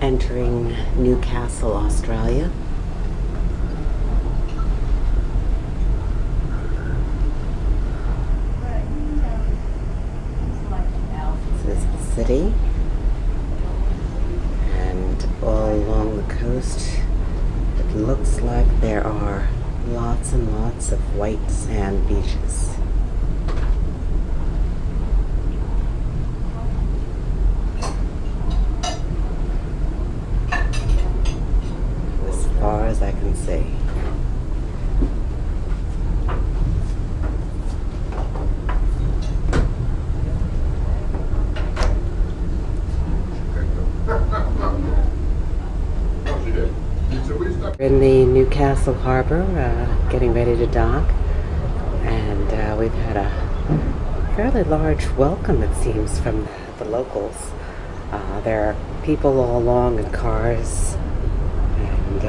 entering Newcastle, Australia. This is the city, and all along the coast it looks like there are lots and lots of white sand beaches. As far as I can see. We're in the Newcastle Harbour, getting ready to dock, and we've had a fairly large welcome, it seems, from the locals. There are people all along in cars, and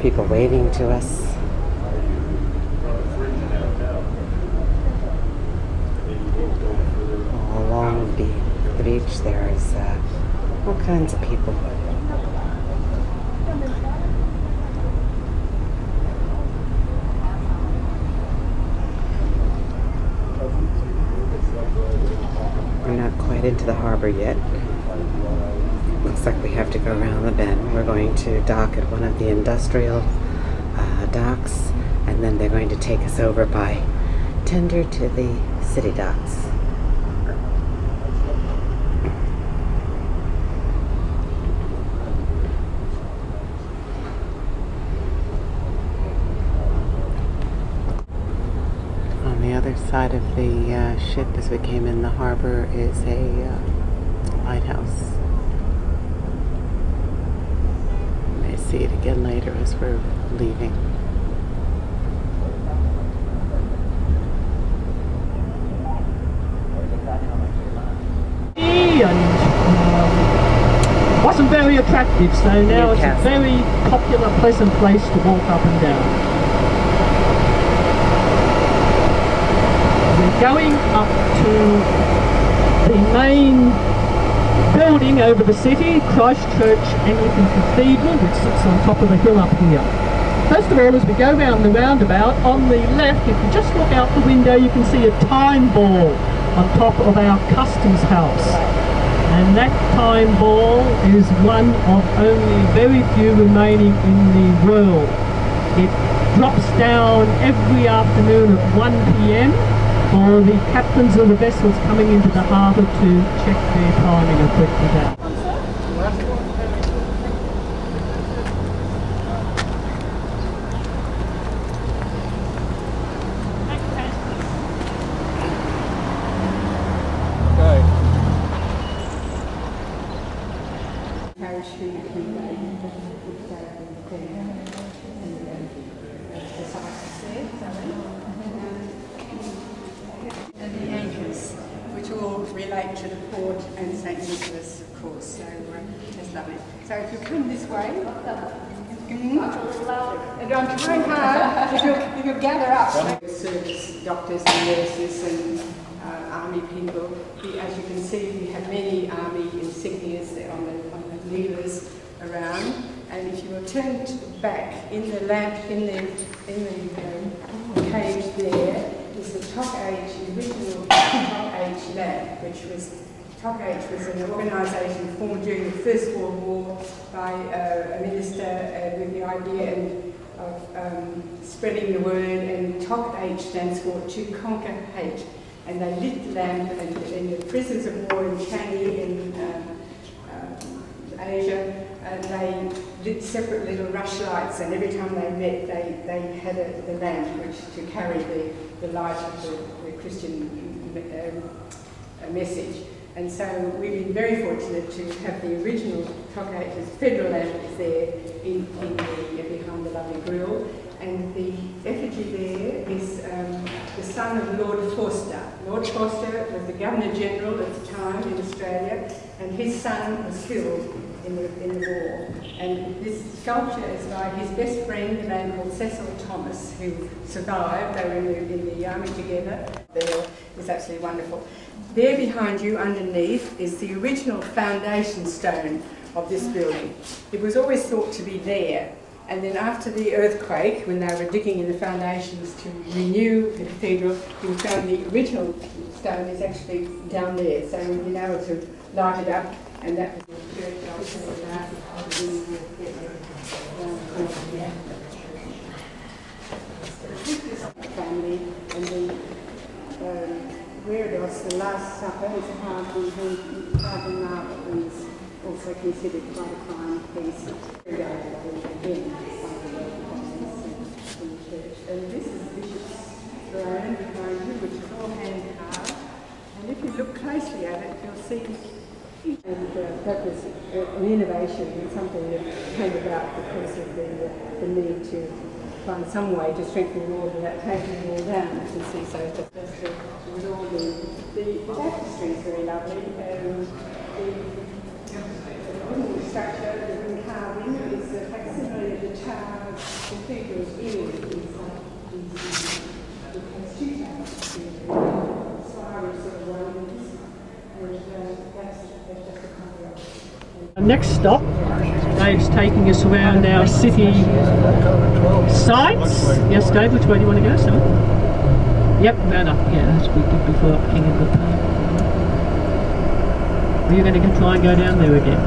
people waving to us. All along the beach there's all kinds of people. We're not quite into the harbor yet. Looks like we have to go around the bend. We're going to dock at one of the industrial docks, and then they're going to take us over by tender to the city docks. On the other side of the ship as we came in the harbor is a lighthouse. You may see it again later as we're leaving. Wasn't very attractive, so now Newcastle. It's a very popular, pleasant place to walk up and down. We're going up to the main building over the city, Christchurch Cathedral, which sits on top of the hill up here. First of all, as we go round the roundabout, on the left, if you just look out the window, you can see a time ball on top of our customs house. And that time ball is one of only very few remaining in the world. It drops down every afternoon at 1 p.m. for the captains of the vessels coming into the harbour to check their timing equipment out. Relate to the port and St. Nicholas, of course, so that's lovely. So if you come this way, and I'm trying hard, if you'll gather up. Service doctors and nurses and army people. As you can see, we have many army insignias there on the levers around. And if you will turn back in the lamp, in the cage there, is the Top Age, the original Top Age lamp, which was, Top Age was an organisation formed during the First World War by a minister with the idea of spreading the word, and Top Age stands for To Conquer Hate. And they lit the lamp in the prisons of war in Changi in Asia. They lit separate little rushlights, and every time they met, they had the lamp which to carry the light of the Christian message. And so we've been very fortunate to have the original Top Age's federal lamp is there behind the lovely grille. And the effigy there is the son of Lord Forster. Lord Forster was the Governor General at the time in Australia, and his son was killed in the war. And this sculpture is by his best friend, a man called Cecil Thomas, who survived. They were in the army together. there is absolutely wonderful. There behind you, underneath, is the original foundation stone of this building. It was always thought to be there, and then after the earthquake, when they were digging in the foundations to renew the cathedral, we found the original stone is actually down there, so we've been able to light it up, and that was the church. Family, and then where it was the Last Supper is carved in marble, is also considered quite a fine piece. Again, in the church. And this is the bishop's throne behind you, which is all hand carved. And if you look closely at it, you'll see. And that was an innovation and something that came about because of the need to find some way to strengthen the wall without taking the wall down. You can see, so just with all the tapestry is very lovely. The wooden structure, the wooden carving is a facsimile of the tower cathedral's image. These two towers, spirals sort of wonders, and that's just a cover up. Next stop, Dave's taking us around our city sites. Yes, Dave, which way do you want to go, sir? Yep, round up. Yeah, that's what we did before up King Edward Park. Are you going to try and go down there again?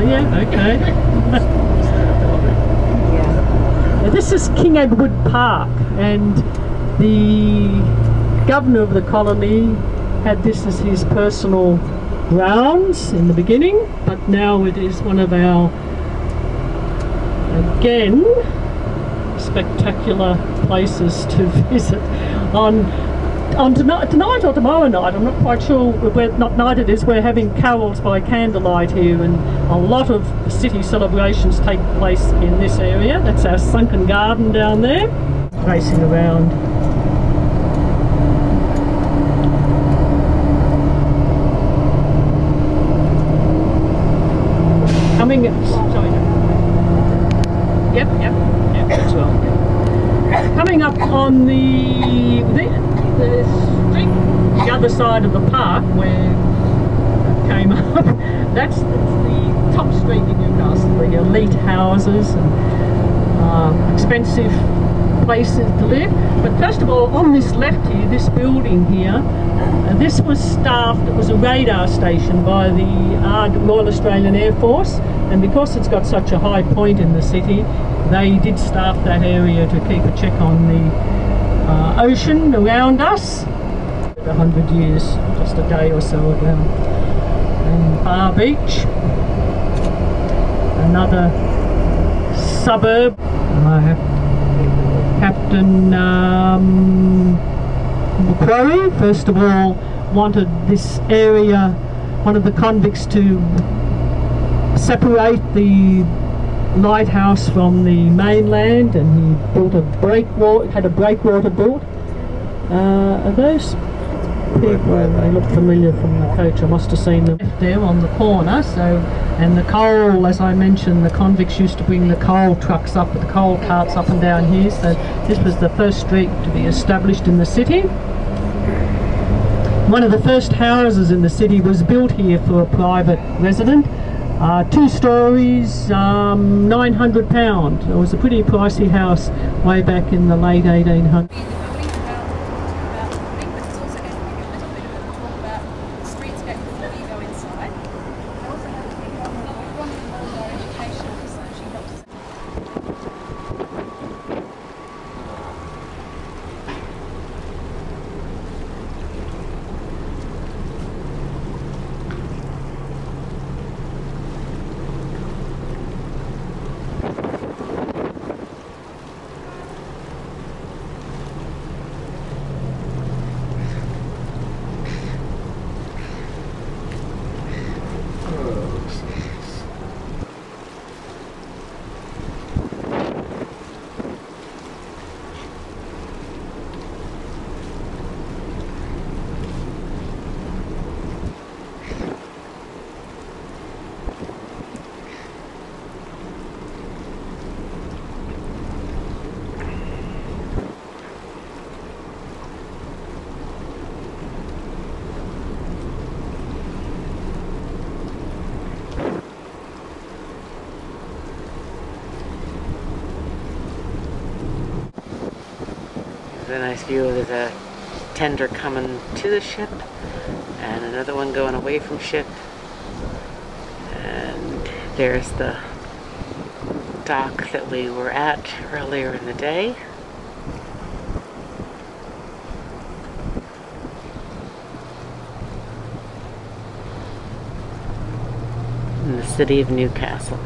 Yeah, okay. Now, this is King Edward Park, and the governor of the colony had this as his personal grounds in the beginning, but now it is one of our, again, spectacular places to visit on tonight or tomorrow night. I'm not quite sure what night it is. We're having carols by candlelight here, and a lot of city celebrations take place in this area. That's our sunken garden down there. Racing around. Coming, sorry. Yep, that's well. Coming up on the street, the other side of the park where it came up, that's the top street in Newcastle, the elite houses and expensive places to live. But first of all, on this left here, this building here, this was staffed, it was a radar station by the Royal Australian Air Force, and because it's got such a high point in the city, they did staff that area to keep a check on the ocean around us. 100 years, just a day or so ago. And Bar Beach, another suburb. Captain Macquarie, first of all, wanted this area, one of the convicts, to separate the lighthouse from the mainland, and he built a had a breakwater built. Are those people, they look familiar from the coach, I must have seen them there on the corner. So, and the coal, as I mentioned, the convicts used to bring the coal trucks up, the coal carts up and down here, so this was the first street to be established in the city. One of the first houses in the city was built here for a private resident. 2 stories, £900. It was a pretty pricey house way back in the late 1800s. a nice view of the tender coming to the ship and another one going away from ship. And there's the dock that we were at earlier in the day. In the city of Newcastle.